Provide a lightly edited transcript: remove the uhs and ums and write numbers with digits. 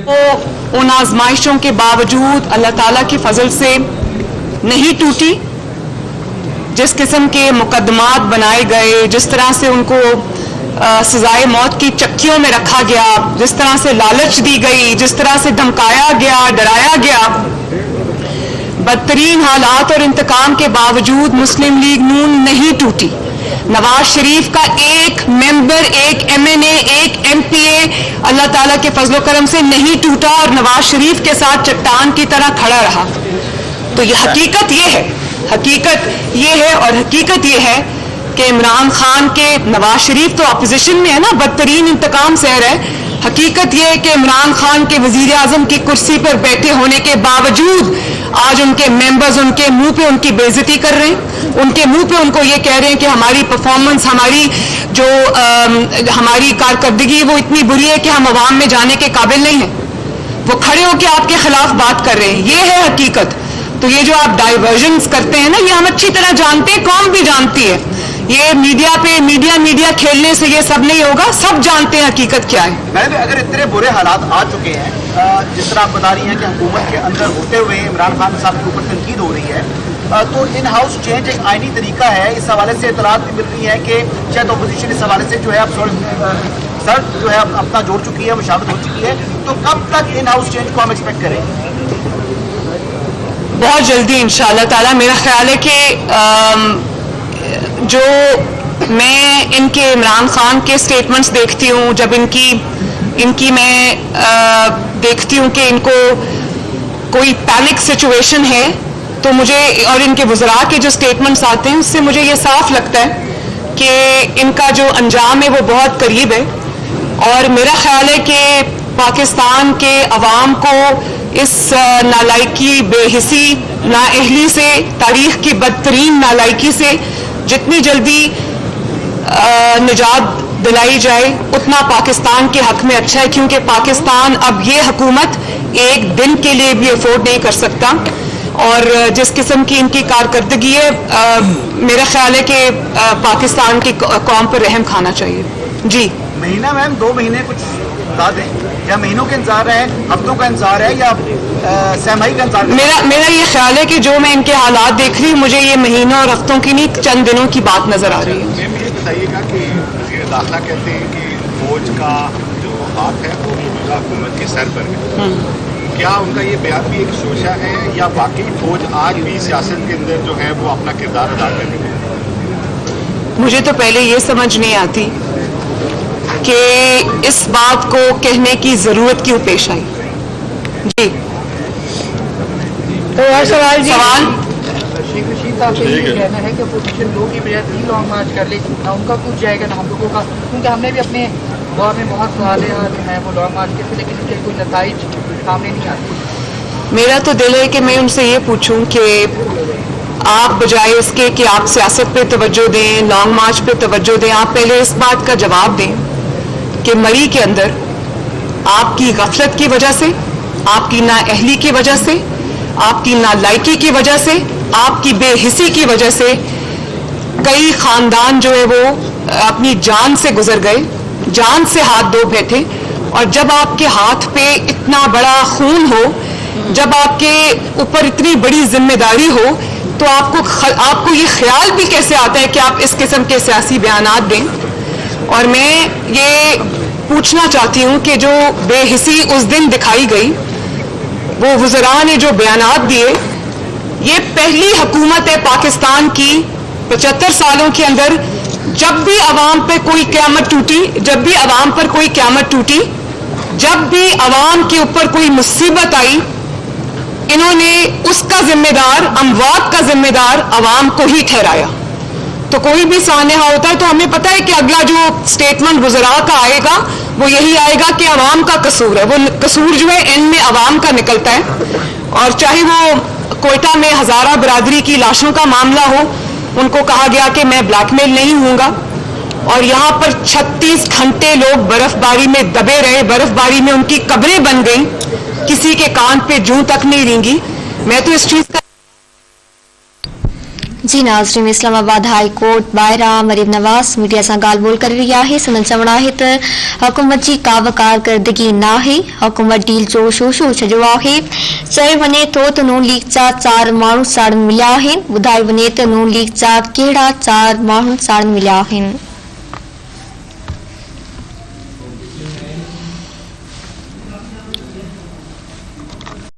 وہ उन आजमाइशों के बावजूद अल्लाह ताला की फजल से नहीं टूटी। जिस किस्म के मुकदमात बनाए गए, जिस तरह से उनको सजाए मौत की चक्कियों में रखा गया, जिस तरह से लालच दी गई, जिस तरह से धमकाया गया, डराया गया, बदतरीन हालात और इंतकाम के बावजूद मुस्लिम लीग नून नहीं टूटी। नवाज शरीफ का एक मेंबर, एक एमएनए, एक एमपीए अल्लाह ताला के फजलो करम से नहीं टूटा और नवाज शरीफ के साथ चट्टान की तरह खड़ा रहा। तो ये हकीकत ये है, हकीकत ये है और हकीकत ये है कि इमरान खान के, नवाज शरीफ तो अपोजिशन में है ना, बदतरीन इंतकाम सह रहे हैं। हकीकत ये है कि इमरान खान के वजीर आजम की कुर्सी पर बैठे होने के बावजूद आज उनके मेंबर्स उनके मुंह पे उनकी बेइज्जती कर रहे हैं, उनके मुंह पे उनको ये कह रहे हैं कि हमारी परफॉर्मेंस, हमारी जो हमारी कारकर्दगी वो इतनी बुरी है कि हम अवाम में जाने के काबिल नहीं हैं। वो खड़े होकर आपके खिलाफ बात कर रहे हैं, ये है हकीकत। तो ये जो आप डाइवर्जन्स करते हैं ना, ये हम अच्छी तरह जानते हैं, कौम भी जानती है। ये मीडिया पे मीडिया खेलने से ये सब नहीं होगा, सब जानते हैं हकीकत क्या है। मैडम, अगर इतने बुरे हालात आ चुके हैं, जिस तरह आप बता रही हैं कि हुकूमत के अंदर होते हुए इमरान खान साहब के ऊपर तनकीद हो रही है, तो इन हाउस चेंज एक आईनी तरीका है। इस हवाले से इतलात भी मिल रही है कि शायद अपोजिशन इस हवाले से जो है अब सर जो है अपना जोड़ चुकी है, मुशावरत हो चुकी है। तो कब तक इन हाउस चेंज को हम एक्सपेक्ट करें? बहुत जल्दी इंशाअल्लाह ताला। मेरा ख्याल है कि जो मैं इनके इमरान खान के स्टेटमेंट्स देखती हूँ, जब इनकी मैं देखती हूँ कि इनको कोई पैनिक सिचुएशन है, तो मुझे, और इनके वज़रा के जो स्टेटमेंट्स आते हैं उससे मुझे ये साफ लगता है कि इनका जो अंजाम है वो बहुत करीब है। और मेरा ख्याल है कि पाकिस्तान के अवाम को इस नालायकी, बेहिसी, नाअहली से, तारीख की बदतरीन नालायकी से जितनी जल्दी निजात दिलाई जाए उतना पाकिस्तान के हक में अच्छा है, क्योंकि पाकिस्तान अब ये हुकूमत एक दिन के लिए भी अफोर्ड नहीं कर सकता। और जिस किस्म की इनकी कारकर्दगी है, मेरा ख्याल है कि पाकिस्तान की कौम पर रहम खाना चाहिए। जी, महीना मैम, 2 महीने कुछ बता दें, या महीनों का इंतजार है, हफ्तों का इंतजार है, या सहमाही का इंतजार? मेरा ये ख्याल है कि जो मैं इनके हालात देख रही हूँ, मुझे ये महीनों और हफ्तों की नहीं, चंद दिनों की बात नजर आ रही है। ये बताइएगा कि वज़ीर दाखिला कहते हैं कि फौज का जो हाथ है वो मौजूदा हुकूमत के सर पर है। क्या उनका ये बयान भी एक सोचा है, या बाकी फौज आज भी सियासत के अंदर जो है वो अपना किरदार अदा कर रही है? मुझे तो पहले ये समझ नहीं आती कि इस बात को कहने की जरूरत क्यों पेश आई। जी, तो सवाल शेख रशीद साहब का ये कहना है कि अपोजिशन 2 की बजाय 3 लॉन्ग मार्च कर ले, ना उनका कुछ जाएगा ना हम लोगों का, क्योंकि हमने भी अपने दौर में बहुत सवाल जो है वो लॉन्ग मार्च के थे, लेकिन उसके कोई नताइज सामने नहीं आते। मेरा तो दिल है कि मैं उनसे ये पूछूं कि आप बजाय इसके कि आप सियासत पे तवज्जो दें, लॉन्ग मार्च पे तवज्जो दें, आप पहले इस बात का जवाब दें कि मरी के अंदर आपकी गफलत की वजह से, आपकी नाअहली की वजह से, आपकी नालायकी की वजह से, आपकी बेहिसी की वजह से कई खानदान जो है वो अपनी जान से गुजर गए, जान से हाथ धो बैठे। और जब आपके हाथ पे इतना बड़ा खून हो, जब आपके ऊपर इतनी बड़ी जिम्मेदारी हो, तो आपको ये ख्याल भी कैसे आता है कि आप इस किस्म के सियासी बयानात दें। और मैं ये पूछना चाहती हूँ कि जो बेहिसी उस दिन दिखाई गई, वो वज़रा ने जो बयानात दिए, ये पहली हुकूमत है पाकिस्तान की 75 सालों के अंदर जब भी अवाम पे कोई क़यामत टूटी, जब भी अवाम पर कोई क़यामत टूटी, जब भी अवाम के ऊपर कोई मुसीबत आई, इन्होंने उसका जिम्मेदार, अमवात का जिम्मेदार अवाम को ही ठहराया। तो कोई भी सानहा होता है तो हमें पता है कि अगला जो स्टेटमेंट वज़रा का आएगा वो यही आएगा कि अवाम का कसूर है। वो कसूर जो है एंड में अवाम का निकलता है। और चाहे वो कोयटा में हज़ारा बरादरी की लाशों का मामला हो, उनको कहा गया कि मैं ब्लैकमेल नहीं हूँगा, और यहाँ पर 36 घंटे लोग बर्फबारी में दबे रहे, बर्फबारी में उनकी कब्रें बन गई, किसी के कान पे जूं तक नहीं रेंगी। मैं तो इस चीज़ का जी नाज़रीन, इस्लामाबाद हाई कोर्ट ॿाहिरां मरीम नवाज़ मीडिया सां ॻाल्हि ॿोल करे रही आहे। संदन चवणु आहे त हुकूमत जी का बि कारकर्दगी न आहे। हुकूमत डील जो शोशो छॾियो आहे। चयो वञे थो त नून लीग जा 4 माण्हू साड़न मिलिया आहिनि। ॿुधायो वञे त नून लीग जा कहिड़ा 4 माण्हू साड़न मिलिया आहिनि।